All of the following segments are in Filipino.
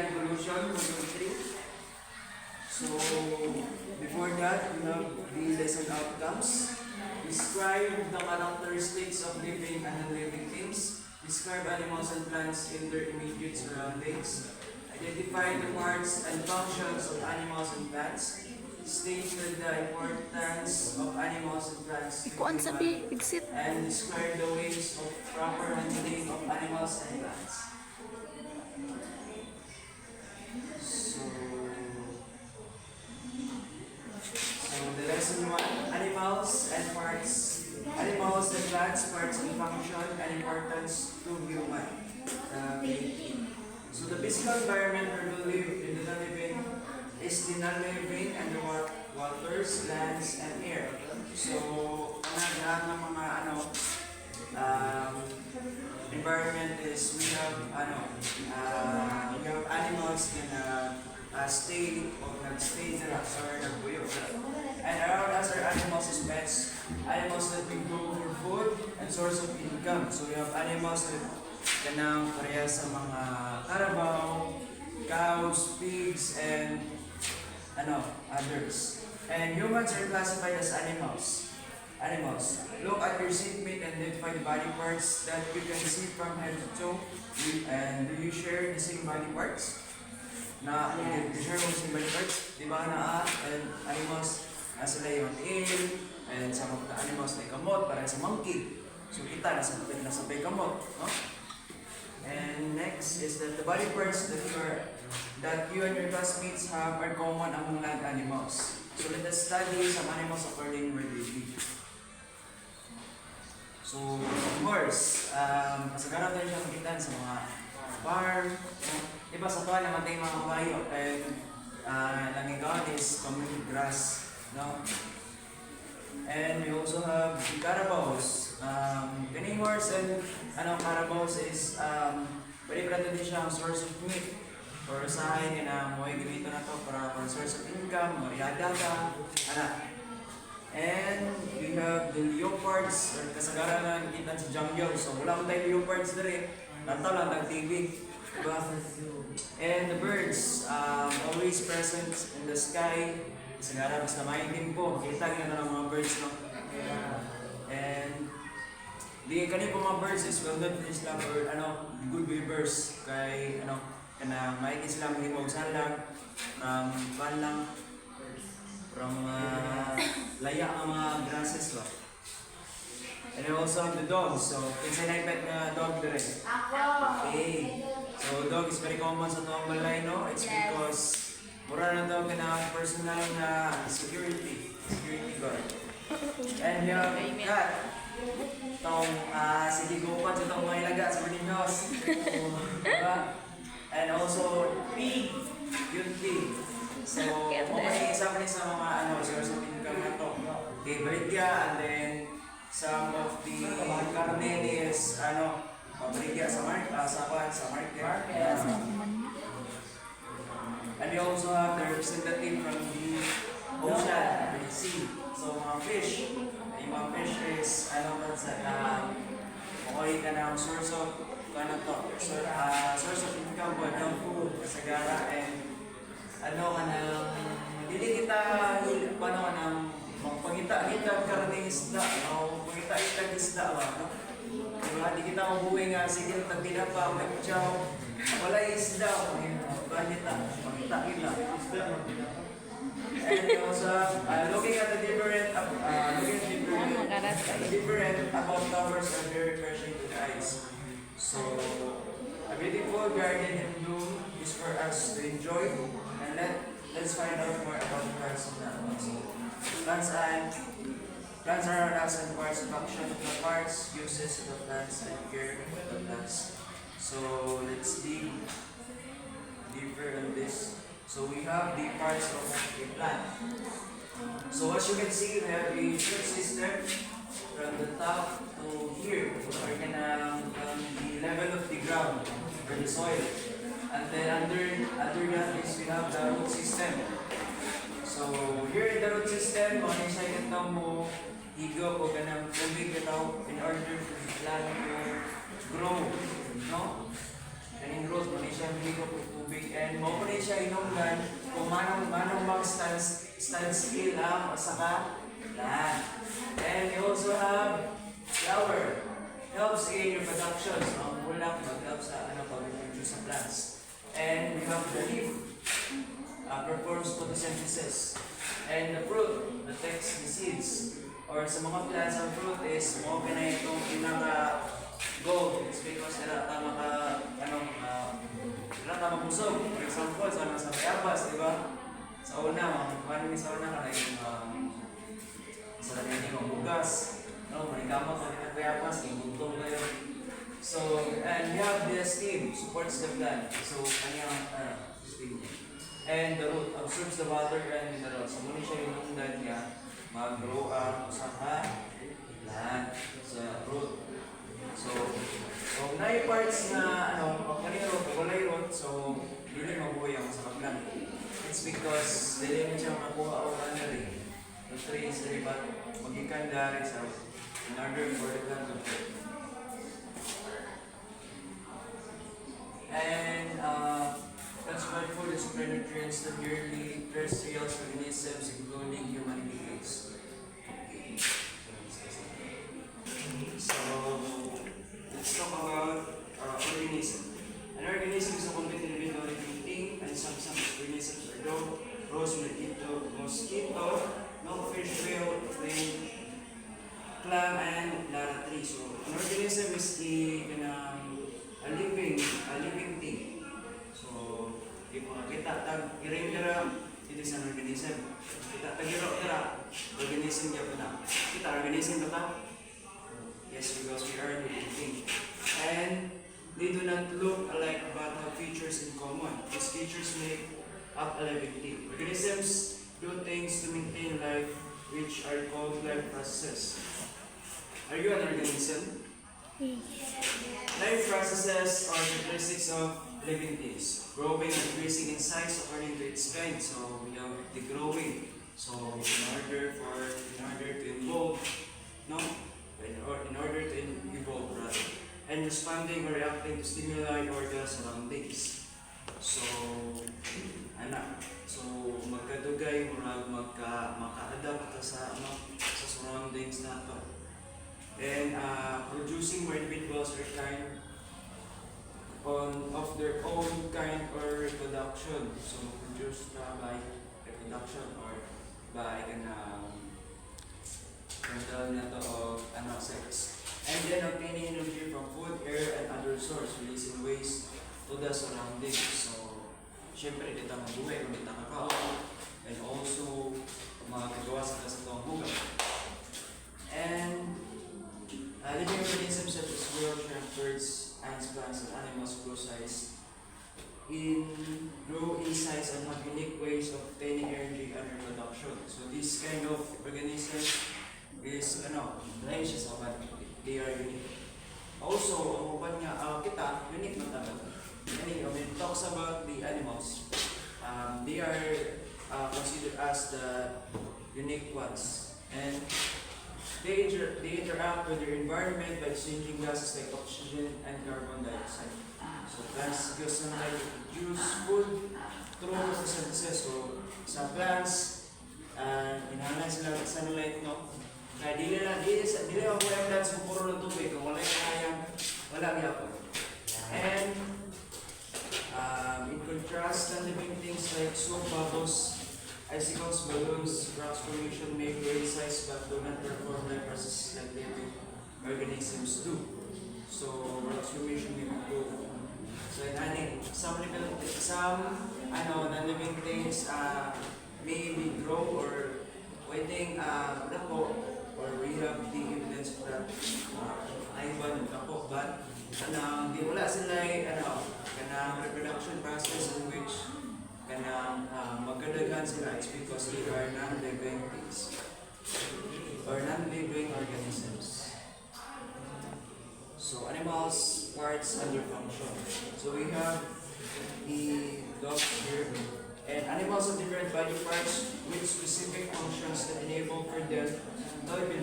Plant Evolution, Module 3. So, before that, we have the lesson outcomes. Describe the characteristics of living and non-living things. Describe animals and plants in their immediate surroundings. Identify the parts and functions of animals and plants. State the importance of animals and plants to Ikuan sabi, human. exit. And describe the ways of proper handling of animals and plants. So the lesson 1, animals and parts. Animals and plants, parts and function, and importance to human. So the physical environment where we live in the non-living is the non-living and the waters, lands, and air. So, lahat ng mga environment is we have animals na stay or nag-stay there or nagbuyo. And around us are animals is pets. Animals that we grow for food and source of income. So we have animals that kanang pareha sa mga carabao, cows, pigs, and others. And humans are classified as animals. Look at your seatmate and identify the body parts that you can see from head to toe. And do you share the same body parts? You share mo same body parts? Diba and animals nasa yung tail, and some of the animals like kamot, para sa monkey. So kita nasa kamot, no? And next is that the body parts that you and your classmates have are common among land animals. So let us study some animals according where they live. So of course, kasagaran tayo siya makita sa mga farm. Diba sa tuwa naman tayong mga kabayo, and nangigawan is common grass, no? And we also have the carabaos. Kaning horse and carabaos is pwede pa natin din siyang source of meat or usahay na mo gawito na to para source of income, mariada ka, And we have the leopards, or kasagaran na nakita sa jungle. So wala ko tayong leopards na rin. Lantaw lang nag-TV. Diba? And the birds, always present in the sky. Kasagaran, basta maingin po. Kita nyo na ng mga birds, no? And di kanina po mga birds is well known for sila for good weavers. Kay maingin sila mahimog salag, from laya ang mga grasses ba. And then also the dogs. So, kinsa na pet na dog dire? Okay. So, dog is very common sa tuwang balay, no? It's because mura na daw ka personal na security guard. And you have cat. Itong sige gupat sa itong mga ilaga sa morning house. Diba? And also pig. Yung pig. So, okay, isa pa rin sa mga source of income na to. Okay, Bertia, and then some of the karne is Bertia sa market. And we also have the representative from the ocean, the sea. So, mga fish. Yung mga fish is okay ka na source of source of income po ng food, kasagara, and hindi kita magpangita-kita karning isda, magpangita-kita isda ba, no? Diba? Hindi kita mabuhay nga, sige, tagdina pa, magtsaw, wala isda, pangita kita. And also, looking at the different about flowers are very refreshing to the eyes. So, a beautiful garden in bloom is for us to enjoy, and let's find out more about the plants of that. So, plants are around us and parts of function of the parts, uses of the plants, and care of the plants. So, let's dig deeper on this. So, we have the parts of a plant. So, as you can see, we have a root system from the top to here, or from the level of the ground or the soil. And then under that is we have the root system. So here in the root system, kung ano yung siya yung mo higo o ganang tubig ito in order for the plant to grow, no? And in growth, kung ano yung siya higo o tubig and stand still lang o saka land. And we also have flower. Helps in reproduction. So, ang bulak mag-help sa pag-reproduce sa plants. And we have the leaf. Performs photosynthesis. And the fruit protects the seeds. Or sa mga plants, ang fruit is mo na itong pinaka-gold. It's because nila tama busog. For example, sa bayabas, di ba? Sa una, paano sa una ka na yung sa lamin yung bugas. No, manigamot ka rin ang bayabas, yung butong kayo. So, and we have the stem, supports the plant. So, kanyang stem niya. And the root absorbs the water and minerals. So, muna siya yung undan niya mag-grow up sa plant, sa root. So na yung parts na kulay root, so hindi mabuhay ang sa plant. It's because dili mo siya makuha o rin. The tree is very bad. Magikan dari sa in order for the plant to grow. And transferred food is nutrients to merely terrestrial organisms including human beings. So let's talk about organism. An organism is a complete individual living thing, and some organisms are dog, rose, mosquito, milkfish, whale, crane, clam, and larva tree. So an organism is a living thing. So if kita tag iring dira, it is an organism. Kita tag organism niya po na. Kita organism ba ta? Yes, because we are living thing. And they do not look alike but have features in common. These features make up a living thing. Organisms do things to maintain life, which are called life processes. Are you an organism? Life processes are characteristics of living things. Growing and increasing in size according to its kind. So we have the growing. So in order to evolve, in order to evolve rather, and responding or reacting to stimuli or the surroundings. So magkadugay murag maka-adapt ka sa surroundings nato. And producing more individuals or kind of their own kind or reproduction. So produce by reproduction or by control of sex. And then obtaining energy from food, air, and other source, releasing waste to the surroundings. So, syempre, dito mabuhay kung dito kakao. And also, makagawa sa itong hugang. And living organisms such as whales, shrimp, birds, ants, plants, and animals grow in size and have unique ways of obtaining energy and reproduction. So, this kind of organism is lain siya sa uban. They are unique. Also, ang uban nga kita unique man talaga. And when it talks about the animals, they are considered as the unique ones, and they interact with their environment by exchanging gases like oxygen and carbon dioxide. So plants use sunlight to produce food through photosynthesis. So sa plants, inahanan sila ng sunlight, no? Kaya dili ang buhay plants kung puro ng tubig. Kung wala yung kayang, wala gyapon. And in contrast, non-living things like soap bubbles, icicles, balloons, rocks formation may vary size but do not perform life processes like living organisms do. So rocks formation may improve. So some non-living things may grow or pwedeng dako, or we have the evidence that ay ba dako, but di wala sila kanang reproduction process in which kanang magkadaghan sila. It's because they are non-living things or non-living organisms. So animals, parts, and their function. So we have the dogs here, and animals have different body parts with specific functions that enable for them to live in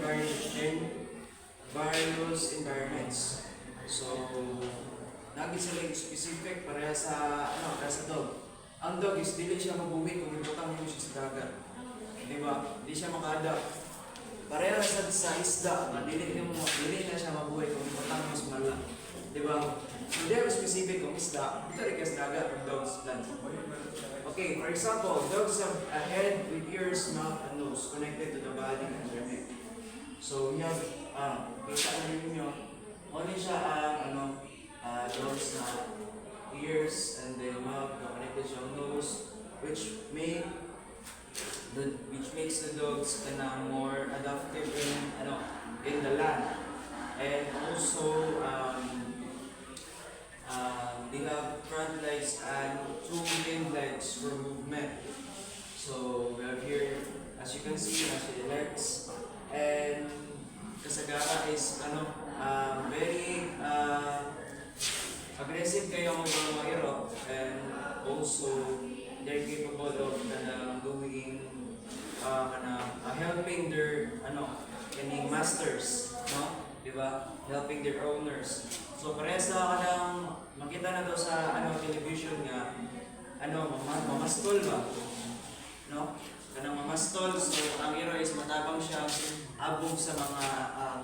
various environments. So naging sila specific para sa dog. Ang dog is dili siya mabuhi kung ibutang mo siya sa dagat. Di ba? Hindi siya maka-adapt. Pareha sa isda, dili na siya mabuhi kung ibutang mo sa mala. Di ba? So there is specific kung isda, ito rin kasi dagat ng dogs land. Okay, for example, dogs have a head with ears, mouth, and nose connected to the body and their neck. So we have, kita na rin nyo, only siya ang dogs na ears and then mouth connected siya nose, which makes the dogs more adaptive in the land. And also they have front legs and two hind legs for movement. So we have here, as you can see, the legs. And kasagara is very aggressive kayo ang mga hero, and also they're capable of doing helping their masters, no? Diba? Helping their owners. So parehas na kanang makita na to sa television nga mamastol ba? No? Kanang mamastol, so ang hero is matabang siya abog sa mga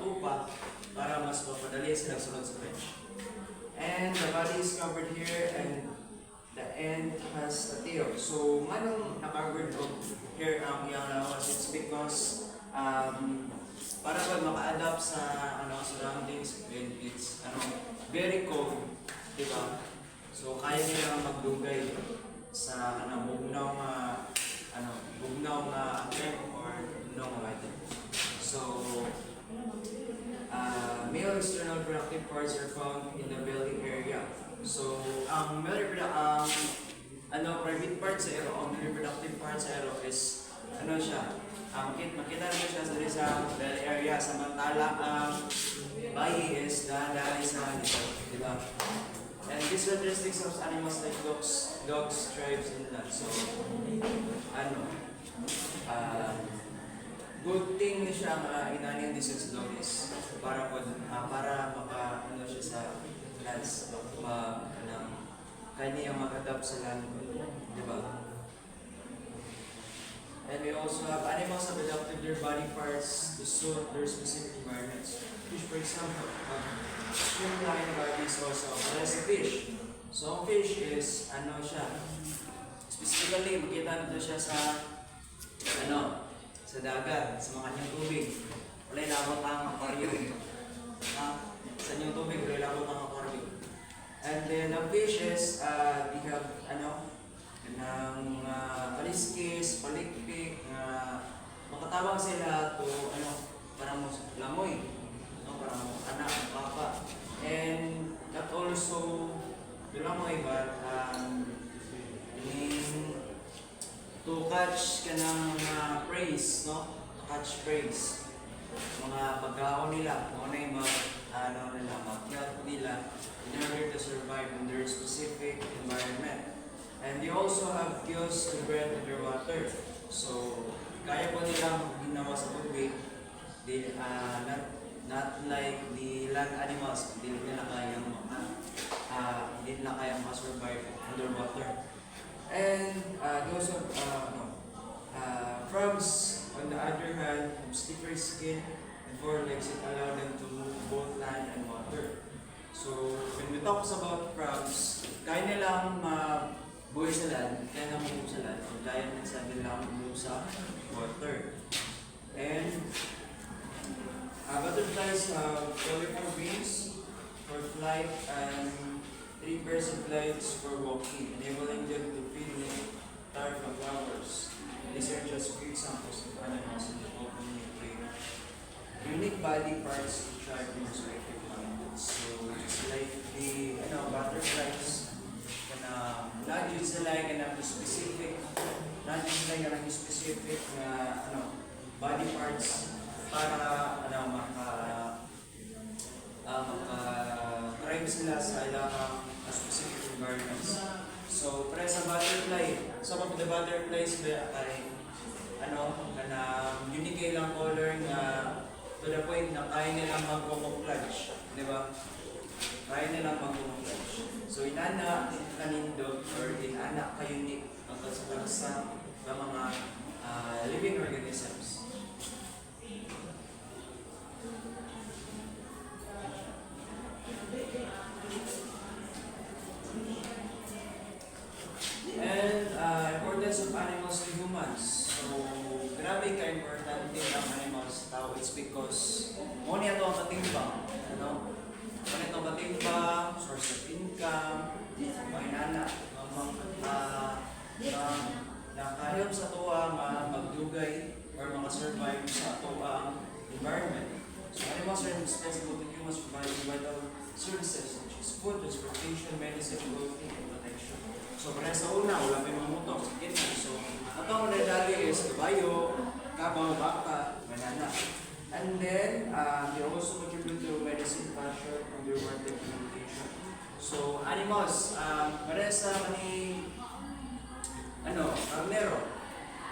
tupa para mas mapadali sila sunod sa bench. And the body is covered here and the end has a tail. So manong na-covered here ang iyang lawas, it's because para pag maka-adapt sa surroundings, and it's very cold, di ba? So kaya nila magdugay sa bugnaw nga item or bugnaw nga item. So male external reproductive parts are found in the belly area. So ang male private part sa ero, ang reproductive part sa ero is siya, makita mo siya sa belly area, samantala ang bayi is dahil sa likod, di ba? And these characteristics of animals like dogs thrives in that. So good thing siya inanin this dog is para maka siya sa lands, kanya mag-adapt sa land, di ba? And we also have animals have adapted their body parts to suit their specific environments. Fish, for example, streamline bodies also. There's a fish. So ang fish is siya. Specifically, makita nito siya sa sa dagat, sa mga kanyang tubig. Wala labot ang aquarium. Sa kanyang tubig, wala labot ang aquarium. And then the fishes, we have kaliskis, palikpik, makatabang sila to para mo lamoy, para mo anak, papa. And not also lamoy, but to catch mga praise, no? To catch praise. Mga pagkaon nila, kung yung mag-help nila in order to survive in their specific environment. And they also have gills to breathe underwater. So, kaya po nilang ginawa sa tubig, not like the land animals, hindi nila kayang ma-survive underwater. And those of frogs, on the other hand, have stiffer skin and four legs that allow them to move both land and water. So, when we talk about frogs, kaya nilang buhay sa land, kaya na move sa land, kaya nilang move sa water. And butterflies have colorful wings for flight and 3 pairs of legs for walking, enabling them to feed nectar from flowers. These are just few examples of animals in the open trade. Unique body parts to thrive in respective habitats. So just like the butterflies, not just like specific body parts para maka-thrive sila sa ilang specific environments. So, para sa butterfly, some of the butterflies ay unique lang color na to the point na kaya nilang mag-camouflage, di ba? kaya nilang mag-camouflage. So inana kanindog or inana ka-unique ang sa mga living organisms. And importance of animals to humans. So, grabe ka-importante ang animals sa tao. It's because muna ito ang katimbang. Ano? Muna ito ang katimbang, source of income, mainana, nakahilap sa tuwa magdugay or survive sa tuwa environment. So, animals are indispensable to humans providing vital services such as food, transportation, medicine, clothing, and protection. So, para sa una, wala pa yung mga mutok, sakit na. So, ito ang nadali is kabayo, kabaw, baka, banana. And then, they also contribute to medicine, fashion, underwater communication. So, animals, para sa mani, karnero.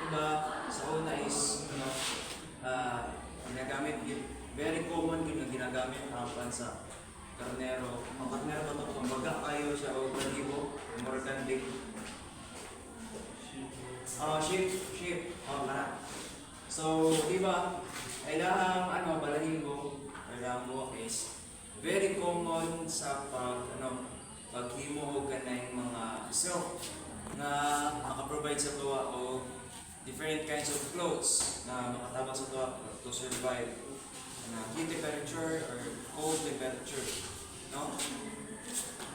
Diba, sa una is, ginagamit, very common yung ginagamit ang sa karnero. Ang karnero pa ito, kung baga kayo siya o kalibo, American Big. Sheep. Kana. So, diba, kailangan, balahibo, kailangan mo is very common sa paghimo o ganay mga silk na makaprovide sa tuwa o different kinds of clothes na makatabang sa tuwa to survive heat temperature or cold temperature. No?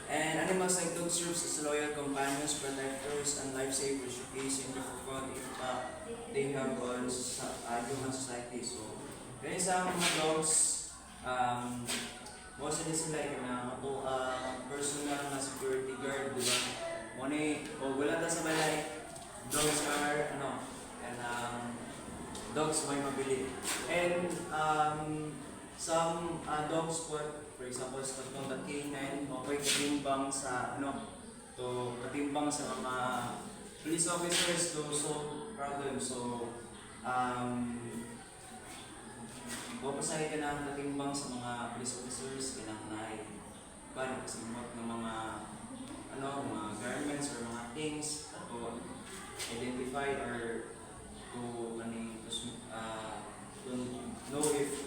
And animals like dogs serve as loyal companions, protectors, and lifesavers, showcasing the profound impact they have on human society. So, kaya sa mga dogs, mostly sila personal na security guard, di ba? Wala ta sa balay, dogs are, dogs may mabili. And some dogs, for example, sa itong canine, okay katimbang sa katimbang sa mga police officers to solve problems. So, papasahe ka na katimbang sa mga police officers, kinaknay, kasimot ng mga mga garments or mga things to identify or to know if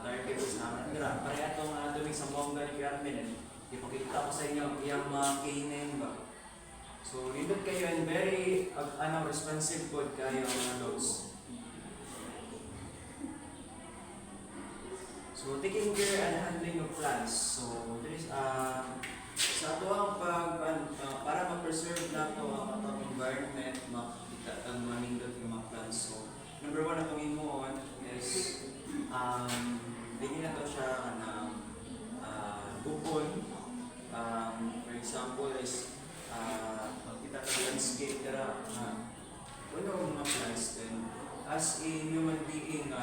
target is naman. Pareha itong duming sa mongga ni Carmen. Ipakita ko sa inyo yung mga canine ba. So, nindot kayo and very responsive po kayo mga dogs. So, taking care and handling of plants. So, there is sa ito ang para ma-preserve na ito ang environment, makita ang manindot yung mga plants. So, number one na itong imuon is hindi na ito siya bukon. For example is makita ka landscape dara mga plants din. As a human being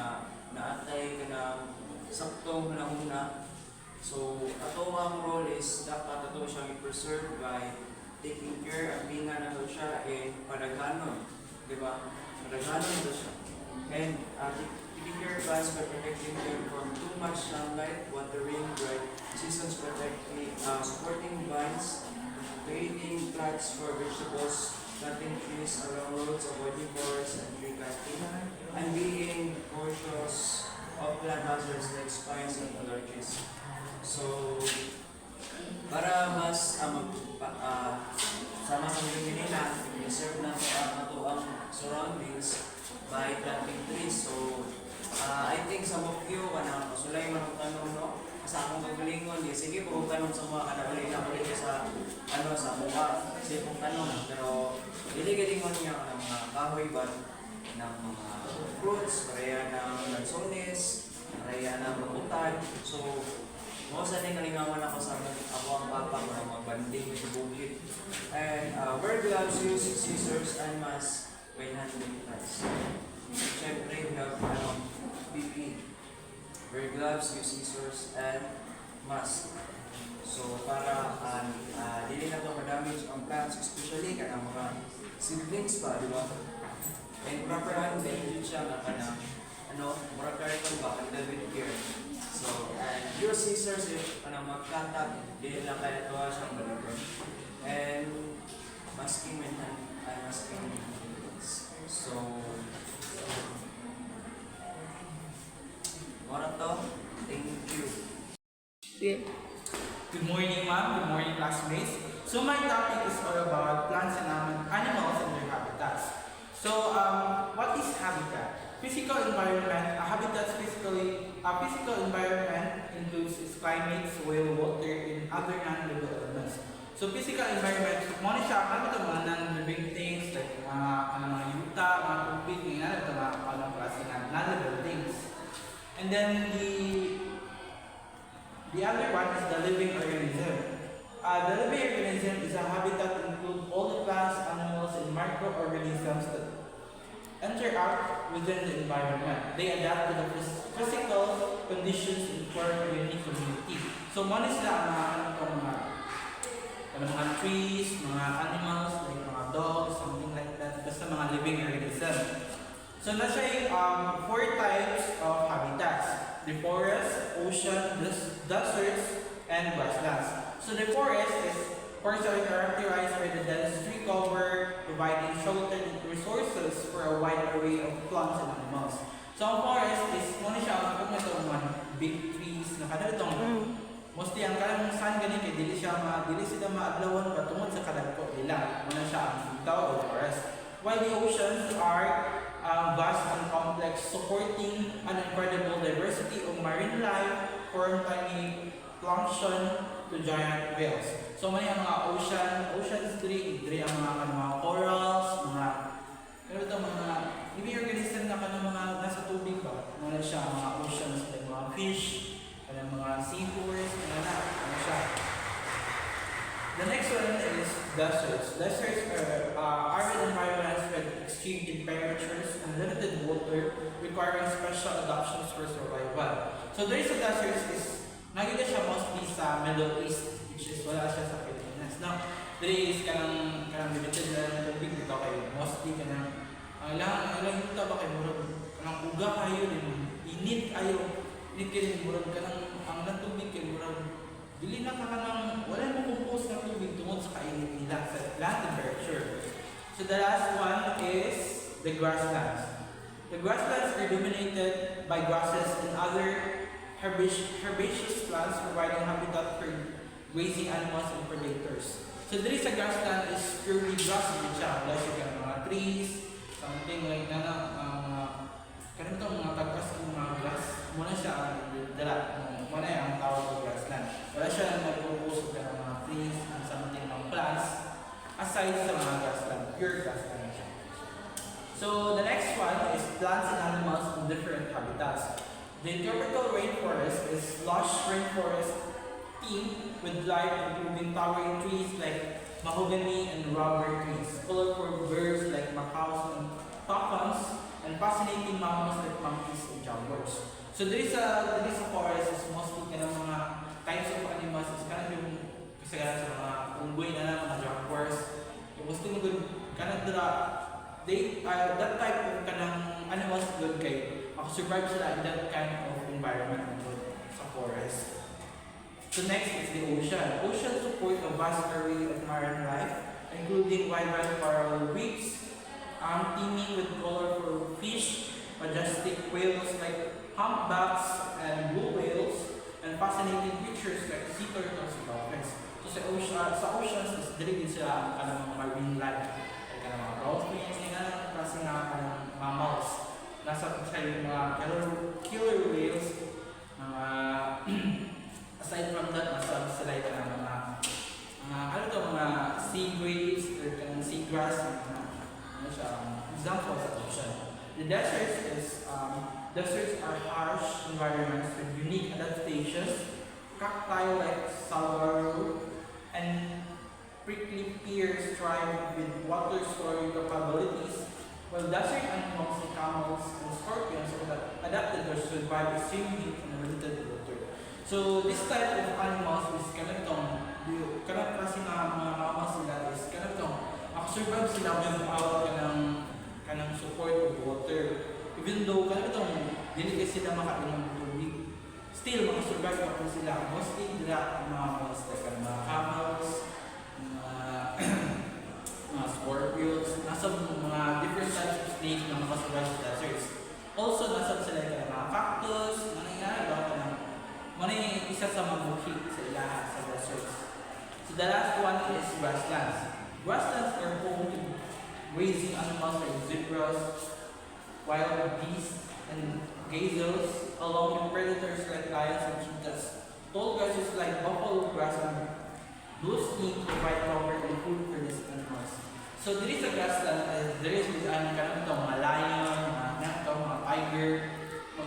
naatay ka na saktong panahon. So, ato ang role is dapat ato siyang i-preserve by taking care at binga na ito siya padaghanon. Diba? Padaghanon ito siya. And taking care of plants by protecting them from too much sunlight, watering, dry seasons, supporting vines, creating plants for vegetables, planting trees along roads, avoiding forests and tree cutting, and being cautious of plant hazards like spines and allergies. So, para mas sama sa mga nila, i-serve na ito ang surroundings by planting trees. So, I think some of you, pasulay man ang tanong, no? Sa akong kagalingon, sige po kung tanong sa mga kanabali na ulit sa sa mukha. Sige pong tanong, pero dili-galingon niya ng mga kahoy ba ng mga fruits, pareha ng lansones, pareha ng rambutan. So, most of the kalingawan ako sa ako ang papa ko ng mga banding sa bukid. And wear gloves, use scissors and mask when handling plants. Siyempre, we have PP. Wear gloves, use scissors and mask. So, para dili na ito ma-damage ang plants, especially ka ng mga seedlings pa, di ba? And proper handling, yun siya na ka na, mura karton ba, kanda with care. So, and use scissors if magkatak, di lang kaya ito siyang balikan. And masking with hand, masking with hands. So, mora to, thank you. Good morning, ma'am. Good morning, classmates. So my topic is all about plants and animals and their habitats. So, what is habitat? Physical environment. A habitat's physical environment includes its climate, soil, water, and other non-living elements. So physical environment, muna siya, ano ito mga non-living things like mga yuta, mga tubig, ito mga klase na non-living things. And then the other one is the living organism. The living organism is a habitat that includes all the plants, animals, and microorganisms that interact within the environment. They adapt to the physical conditions and form a unique community. So, one is mga trees, mga animals, like mga dogs, something like that. Basta mga living organisms. So, nasa 4 types of habitats. The forest, ocean, deserts, and grasslands. So the forest is characterized by the dense tree cover, providing shelter and resources for a wide array of plants and animals. So ang forest is muna siya kung ito mga big trees na kada itong mostly ang kalang saan ganyan kay dili sila maadlawan patungod sa kadagko nila. Muna siya ang tawag o forest. While the oceans are vast and complex, supporting an incredible diversity of marine life, from tiny plankton to giant whales. So may mga oceans diri ang mga corals, mga living organism na mga nasa tubig ba? Mga siya mga oceans like mga fish, mga seahorse, ano siya. The next one is deserts. Deserts are arid environments with extreme temperatures and limited water, requiring special adaptations for survival. So there is a desert is nakita siya mostly sa Middle East, which is wala siya sa Pilipinas. Now, there is kanang limited na tubig dito kayo. Mostly kanang ilang dito ba kayo murag kanang uga kayo din init kayo. Init kayo murag kanang ang tubig kayo murag dili na kanang wala mo compose na tubig tungod sa kainit nila sa land temperature. So the last one is the grasslands. The grasslands are dominated by grasses and other herbaceous plants, providing habitat for grazing animals and predators. So there is a grassland is purely grass siya. Wala siya mga trees, something like kanang itong mga tagpas ng mga grass. Muna siya muna ang tawag ng grassland. Wala siya nagpupusok ka ng mga trees and something mga plants aside sa mga grassland, pure grassland siya. So the next one is plants and animals in different habitats. The tropical rainforest is lush rainforest teemed with life including towering trees like mahogany and rubber trees, colorful birds like macaws and toucans, and fascinating mammals like monkeys and jaguars. So there is a forest is mostly mga types of animals is yung kasagaran sa mga unggoy na mga jaguars. Mostly that type of animals good kay survive sila in that kind of environment sa forest. So next is the ocean. Oceans support a vast array of marine life, including vibrant coral reefs, teeming with colorful fish, majestic whales like humpbacks and blue whales, and fascinating creatures like sea turtles and dolphins. So sa oceans is dili din sila ang mga marine life, like mga dolphins, kasi mammals. Nasa mga killer whales, aside from that, nasa sila yung mga sea grapes, or sea grass, example sa ocean. The deserts are harsh environments with unique adaptations. Cacti like saguaro and prickly pears thrive with water storing capabilities, while desert animals like camels and scorpions are adapted to survive extreme heat and limited water. So this type of animals is kasi na mga mammals sila is survive sila without kanang support of water. Even though dili kasi sila makainom ng tubig. still makasurvive pa po sila. Mostly nila ang mga moles like ang mga camels, mga mga scorpions, nasa mga different types of snakes na makasurvive sa deserts. Also, nasa sila yung mga cactus, isa sa mga bukid sa ilaha sa deserts. So the last one is grasslands. Grasslands are home to grazing animals like zebras, wild beasts, and gazelles, along with predators like lions and cheetahs. Tall grasses like buffalo grass and blue snake provide cover and food for these animals. So there is a grassland, there is mga lion, mga tiger.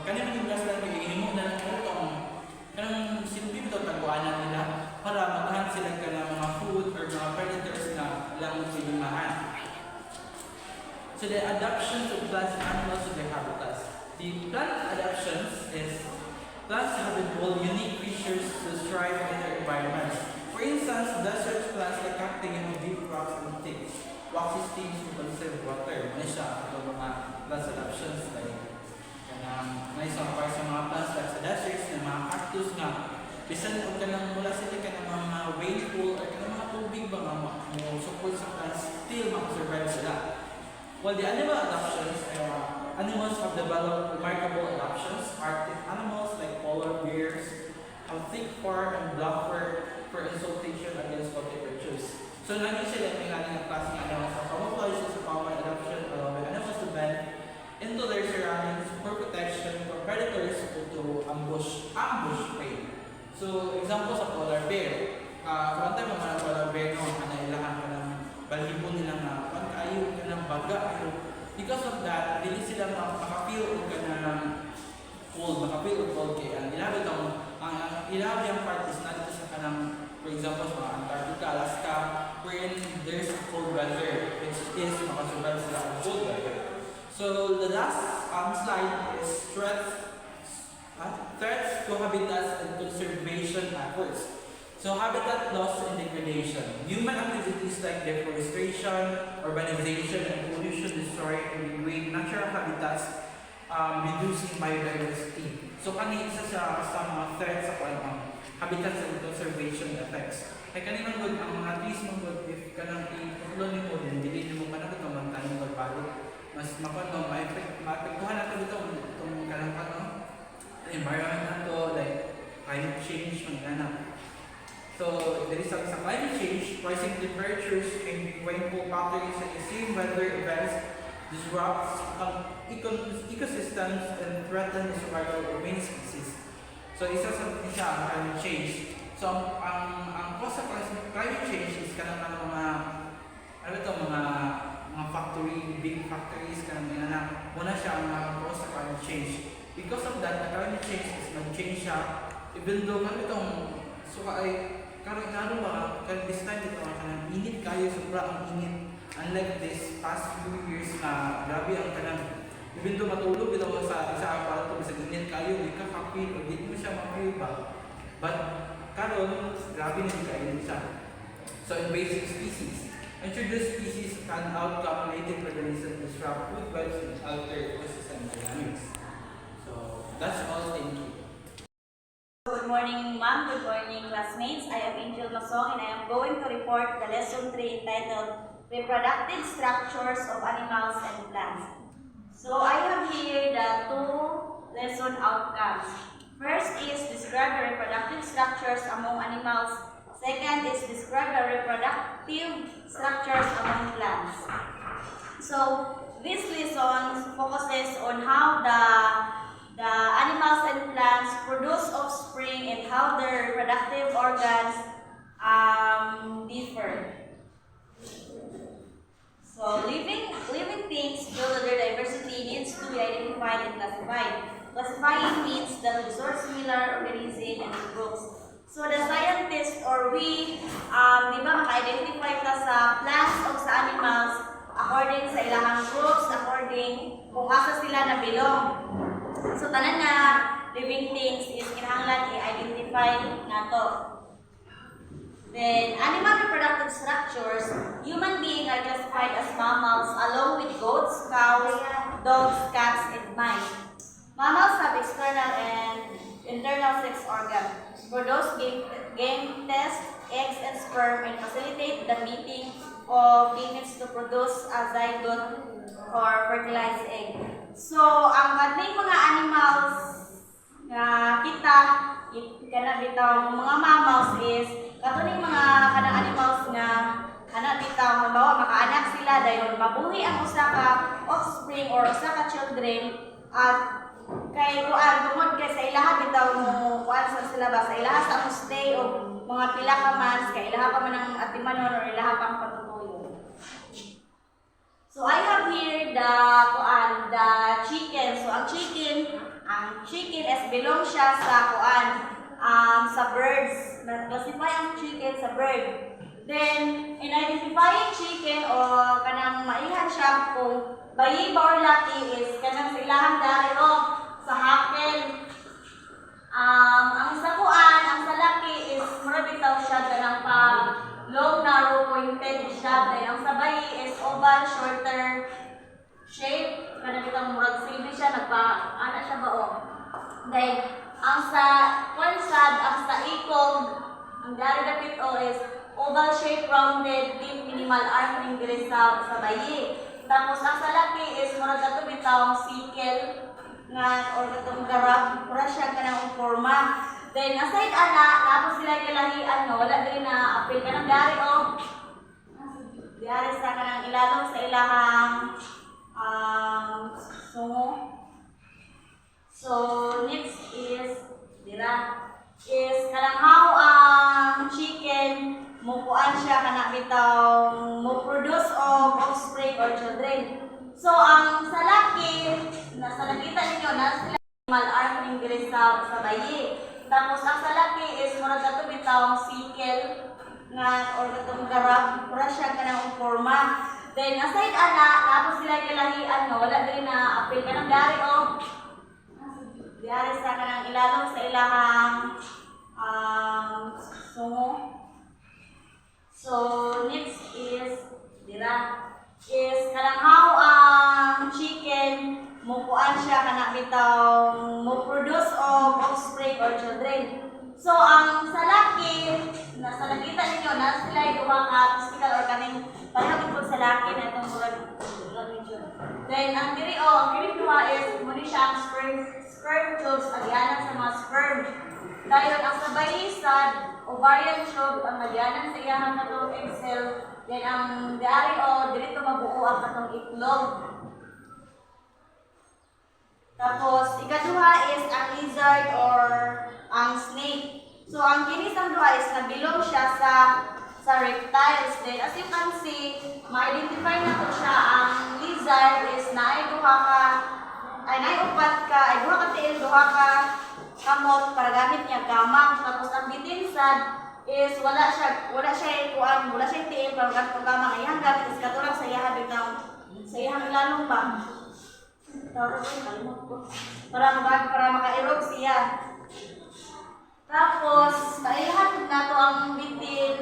Kanina yung grassland, mag-iinimo na kanang silbi ito taguanan nila para maghan sila ka ng mga food or mga predators na lang silimahan. So the adaptations of plants and animals to their habitats. The plant adaptations is plants have evolved unique creatures to thrive in their environments. For instance, desert plants like cacti have deep rocks and thick, waxy stems to conserve water. Ano siya? Ito mga plant adaptations like may isang part sa mga plants like sa deserts na mga cactus nga. Bisan kung kanang mula sila ka ng mga rainfall or kanang mga tubig ba nga support sa plants, still makasurvive sila. While the animal adaptations, animals have developed remarkable adaptations. Arctic animals like polar bears have thick fur and black fur for insulation against cold temperatures. So lagi sila may nga klase ng animals sa camouflage sa common adaptation allowing animals to bend into their surroundings for protection from predators or to ambush prey. So example sa polar bear. One time mga polar bear no, kanailangan ka ng balhibo nila nga pagkayo ka ng baga. Because of that, dili sila makapil o ka ng cold, kaya ang ilabi ang part is not sa kanang, for example, sa mga Antarctica, Alaska, wherein there's cold weather, which is makasurvive sila ang cold weather. So the last slide is threats to habitats and conservation efforts. So habitat loss and degradation. Human activities like deforestation, urbanization, and pollution destroy and degrade natural habitats, reducing biodiversity. So isa sa mga threats sa habitats and conservation effects. Kaya kanina good ang mga trees mong good if kanang i-upload mo din, dili mo manang ito magtanim pagbalik. Mas maapektuhan nato dito itong kanang environment nato like climate change magana. So there is sa climate change, rising temperatures and rainfall patterns and extreme weather events disrupts ecosystems and threaten the survival of many species. So isa ang climate change. So ang cause of climate change is kanang mga factory, big factories kanang muna siya ang cause of climate change. Because of that, the climate change is mag-change siya. Even though this time dito kanang init kayo, sobrang init. Unlike this past few years na grabe ang kanang even though matulog ito sa isa aparato bisa init kayo, di ka happy o di mo siya ma-feel ba. But karon grabe na kayo siya. So invasive species. Introduced species can outcome native organisms, disrupt food webs, and alter ecosystem dynamics. So that's all. Thank you. Good morning, ma'am. Good morning, classmates. I am Angel Masong and I am going to report the lesson 3 entitled Reproductive Structures of Animals and Plants. So I have here the 2 lesson outcomes. First is describe the reproductive structures among animals. Second is describe the reproductive structures among plants. So this lesson focuses on how the animals and plants produce offspring and how their reproductive organs differ. So living things due to their diversity needs to be identified and classified. Classifying means that we sort similar organisms into groups. So the scientists or we, di ba maka-identify ta sa plants o sa animals according sa ilang groups, according kung asa sila na belong. So tanan nga living things is kinahanglan i-identify nato. Then animal reproductive structures, human beings are classified as mammals along with goats, cows, dogs, cats, and mice. Mammals have external and internal sex organ, produce game test, eggs and sperm, and facilitate the meeting of gametes to produce a zygote or fertilized egg. So, ang kaning mga animals nga kita kana bitaw mga mammals is katuning mga kanang animals nga kana bitaw halimbawa makaanak sila dayon mabuhi ang usa ka offspring or usa ka children at kay kuan tungod kay sa ilaha bitaw mo kuan sa sila ba sa ilaha sa mo stay o mga pila ka months kay ilaha pa man ang atimanon or ilaha pang patutuyo. So I have here the chicken. So ang chicken is belong siya sa sa birds. Na-classify ang chicken sa bird. Then in identifying chicken o kanang maihan siya kung bayi ba or laki is kanang sa ilahang dariro sa hakel. Ang sa laki is mura bitaw siya kanang pa long narrow pointed siya. Then ang sa bayi is oval shorter shape. Kanang bitaw murag silbi siya nagpa-ana siya bao. Then ang sa konsad, ang sa ikog, ang dari dapit o is oval shape rounded deep minimal arc ning diri sa bayi. Tapos ang sa laki is murag ato bitaw sickle nga or katong garab pura siya kanang forma. Then aside ana tapos sila kalahian no wala diri na apil kanang dari o diari sa kanang ilalom sa ilahang sungo. So next is is kanang how ang chicken mukuan siya kana bitaw mo produce of offspring or children. So ang sa laki nasa nakita ninyo na sila mal arc ning diri sa bayi. Tapos ang sa laki is murag ato bitaw sickle nga or katong garab pura siya kanang forma. Then aside ana tapos sila kalahian no wala diri na apil kanang dari o diari sa kanang ilalom sa ilahang sungo. So next is is kanang how ang chicken mukuan siya kana bitaw mo produce of offspring or children. So ang sa laki nasa nakita ninyo na sila duha ka physical or kaning pareho gid sa laki na itong murag region. Then ang diri duha is muni siya ang sperm tubes agyanan sa mga sperm. Dayon ang sa bayi sad ovarian tube ang agyanan sa iyang katong egg cell. Then ang diari diri to mabuo ang katong itlog. Tapos ikaduha is ang lizard or ang snake. So ang kinis ang duha is nabilong siya sa reptiles. Then as you can see, ma-identify na to siya ang lizard is naay upat ka, ay duha ka tiil, duha ka kamot para gamit niya gamang. Tapos ang bitin sad is wala siya tiil para gamit ko gamang. Ayang gamit is katulad sa iyang bitaw sa iyang ilalong ba. Para makairog siya. Tapos mailahat na to ang bitin.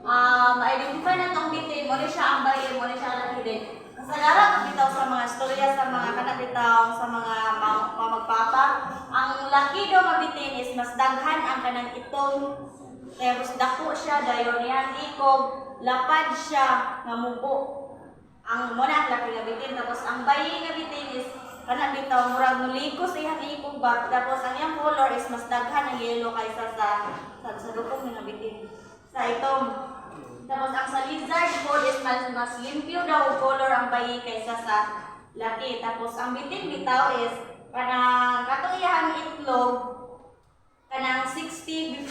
Ma-identify na tong bitin, mo siya ang bayi, mo siya ang laki din. Kasagaran bitaw sa mga istorya sa mga kanabitaw sa mga magpapa. Ang laki daw mabitin is mas daghan ang kanang itong. Kaya mas dako siya dayon yan ikog, lapad siya nga mubo. Ang muna ang laki nga bitin. Tapos ang bayi nga bitin is kana bitaw murag muliko sa iyang ikog ba. Tapos ang iyang color is mas daghan ang yellow kaysa sa dukong nga bitin. Sa itong. Tapos ang sa lizard food is mas limpyo daw color ang bayi kaysa sa laki. Tapos ang bitin bitaw is kanang katong iyang itlog kanang 60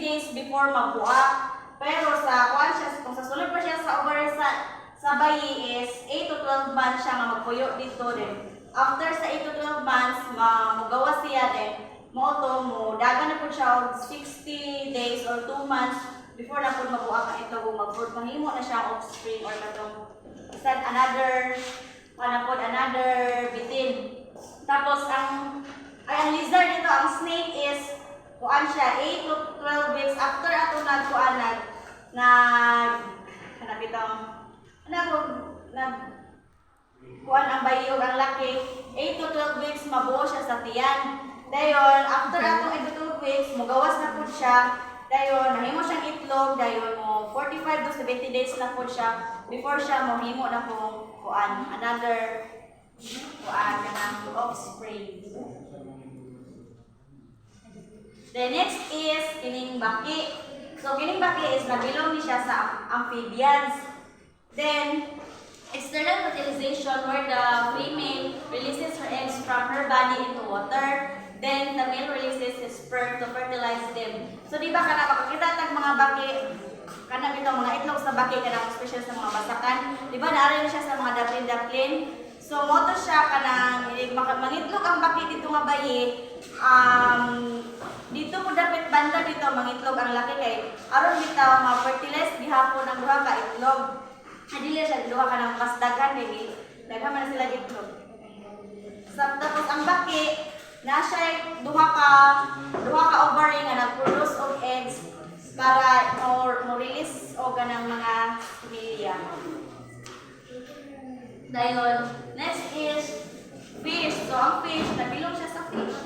days before mabuak. Pero sa kuan siya kung sa sulod pa siya sa ovary sa bayi is 8 to 12 months siya nga magpuyo dito din. After sa 8 to 12 months, magawa siya din. Mo dagan na po siya og 60 days or 2 months before na po mabuak ang ito kung mahimo na siya offspring or katong another bitin. Tapos ang lizard dito, ang snake is kuan siya 8 to 12 weeks after ato kuan ang bayog ang laki, 8 to 12 weeks mabuo siya sa tiyan. Dayon, after atong 8 to 12 weeks, mugawas na po siya. Dayon, nahimo siyang itlog, dayon mo 45 to 70 days na po siya before siya mohimo na po kuan another kuan kanang offspring. The next is kining baki. So kining baki is nabilong ni siya sa amphibians. Then external fertilization where the female releases her eggs from her body into water. Then the male releases his sperm to fertilize them. So di ba kana makakita tag mga baki kana bitaw mga itlog sa baki kana special sa mga basakan. Di ba naari siya sa mga daplin-daplin. So mo to siya kanang mangitlog ang baki dito nga bayi. Dito po dapat banda dito mangitlog ang laki kay aron bitaw ma-fertilize gihapon ang duha ka itlog. Adili siya duha ka ng mas daghan kay daghan man sila itlog. Tapos ang baki na siya duha ka ovary nga nag-produce og eggs para mo release og ganang mga milya. Dayon, next is fish. So ang fish, nabilong siya sa fish.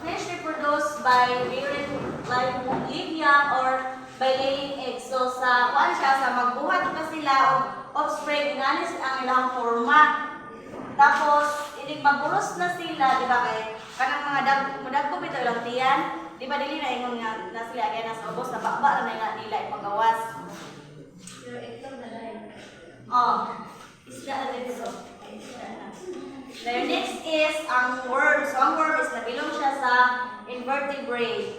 Fish reproduce by rearing live young or by laying eggs. So sa kuan siya sa magbuhat pa sila og offspring inalis ang ilang forma. Tapos inig maguros na sila, di ba kay kanang mga dagko bitaw lang tiyan, di ba dili na ingon nga na sila kay nasa ubos na bakba na nila ipagawas. Pero ito na lang. Isda na dito. The next is ang worm. So ang worm is nabilong siya sa invertebrate.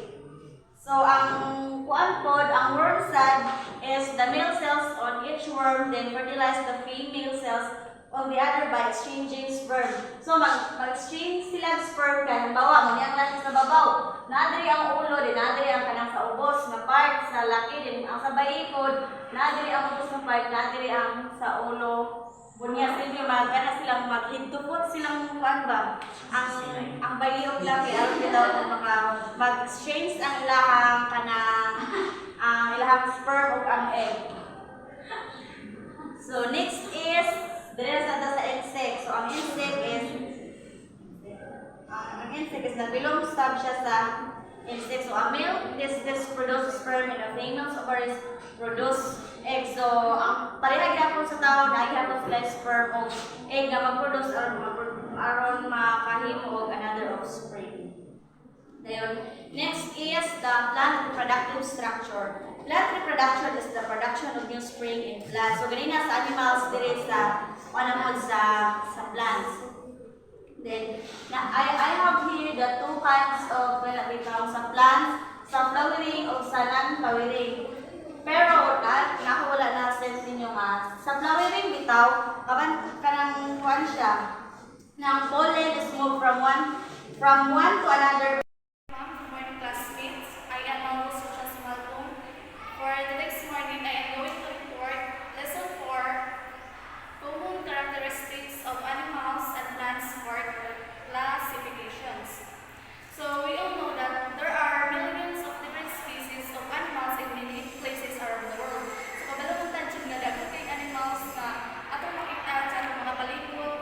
So ang kuan pod, ang worm sad is the male cells on each worm then fertilize the female cells on the other by exchanging sperm. So mag-exchange sila ng sperm kay halimbawa mo niyang laki sa babaw. Nadiri ang ulo, din nadiri ang kanang sa ubos na part sa laki din ang sa baikod, nadiri ang ubos na part, nadiri ang sa ulo. Bunya sila magana silang maghintupot silang kuan ba? Ang bayog laki aron bitaw maka mag-exchange ang ilahang kanang ilahang sperm ug ang egg. So next is dire sa insect. So ang insect is nabilong stab siya sa insect. So a male this produces sperm and a female ovaries produce egg. So ang pareha gyapon sa tao na gyapon sila sperm o egg nga mag-produce aron makahimo og another offspring. Then next is the plant reproductive structure. Plant reproduction is the production of new spring in plants. So ganina sa animals dire sa sa plants. Then I have here the two kinds of sa plants, sa flowering o sa non-flowering. Pero nakawala na sense ninyo nga sa flowering bitaw kaban kanang kuan siya nang pollen is moved from one to another. Good morning, classmates. I am Mauro Social Sumalpong. For the next morning, I am going to report lesson 4, common characteristics of animals and plants for classifications. So we all know that there are millions of different species of animals in many places around the world. So kabalo ta jud nga dagko kay animals na atong makita sa mga palibot,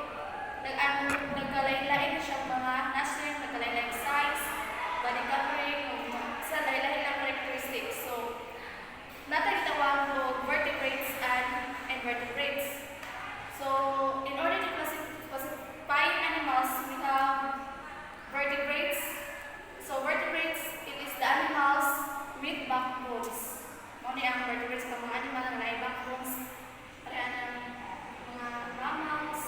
nagkalain-lain siya mga nasir, nagkalain-lain size, body covering, sa lain-lain na characteristics. So natay tawag og vertebrates and invertebrates. So in order to classify animals, we have vertebrates. So vertebrates, it is the animals with backbones. Mao ni ang vertebrates ka mga animal nga naay backbones. Pareha ng mga mammals.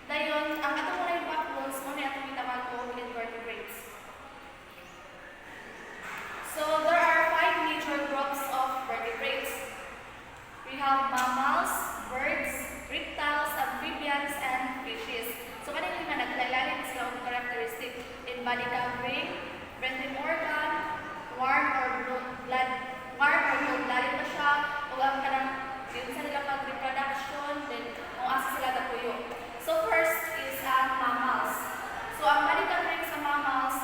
Dayon, ang atong mga backbones, mao ni atong gitawag og invertebrates. So there are 5 major groups of vertebrates. We have mammals, birds, reptiles, amphibians, and fishes. So kanang lima naglain sila og characteristic in body covering, breathing organ, warm or blood-blooded ba siya, o ang kanang yun sa nila pag-reproduction, then kung asa sila tapuyo. So first is ang mammals. So ang body covering sa mammals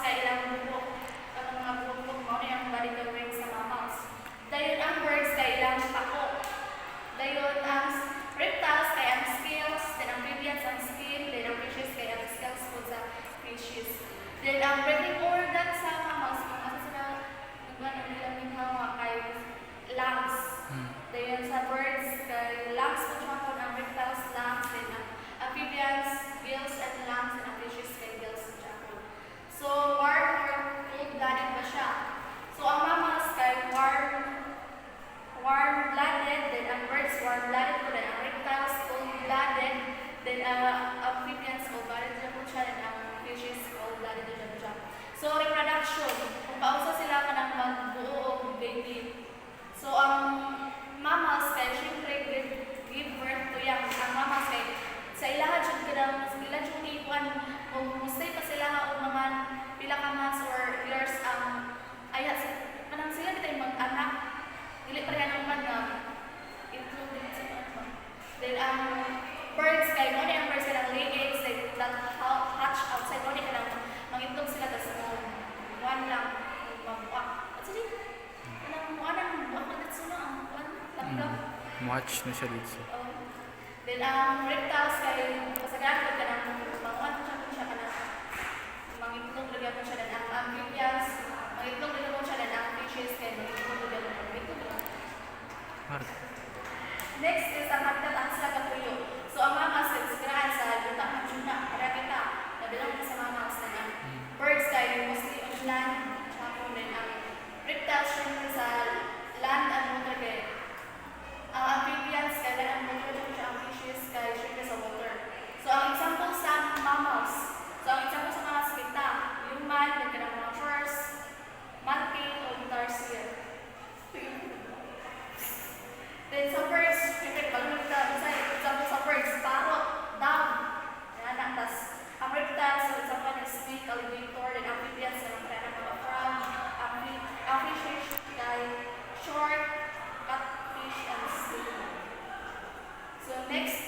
cold-blooded ba siya. So ang mammals kay warm-blooded, then ang birds warm-blooded po, then ang reptiles cold-blooded, then amphibians cold-blooded dyan po siya, then ang fishes cold-blooded dyan po siya. So reproduction, kung pausa sila ka ng magbuo o baby. So ang mammals kay syempre give birth to young. Ang mammals kay sa ilaha jud kadang ilan jud iwan kung mustay pa sila nga og mga pila ka months or years ang ayat manang sila bitay mag-anak dili pa rin man nga included sa ano. Then ang birds kay mo ang birds kanang lay eggs like that hatch outside mo kanang mangitlog sila tas one lang magbuak. At sige kanang mo anang ako na sino ang one lang. Watch na siya dito. Then ang reptiles kay kasagaran ka ng manguan siya ka na mangitlog lagyan mo siya dan ang amphibians mangitlog lagyan mo siya dan ang fishes kay mangitlog lagyan mo mangitlog. Next is ang habitat ang sila katuyo. So ang mammals kay kasagaran sa yuta ng tuna para kita nabilang sa mammals na ang birds kay mostly on land tapos din ang reptiles syempre sa land and water kay ang amphibians kay ang water ang fishes kay syempre sa water. So ang example sa mammals. So ang example sa mammals kita, human, then kanang mga shores, monkey, o tarsier. Then sa birds, syempre balong kita, example sa birds, parrot, dove, yan tas ang reptiles, so example ng snake, alligator, then amphibians, kanang mga frog, ang fishes kay shark, catfish, and snail. So next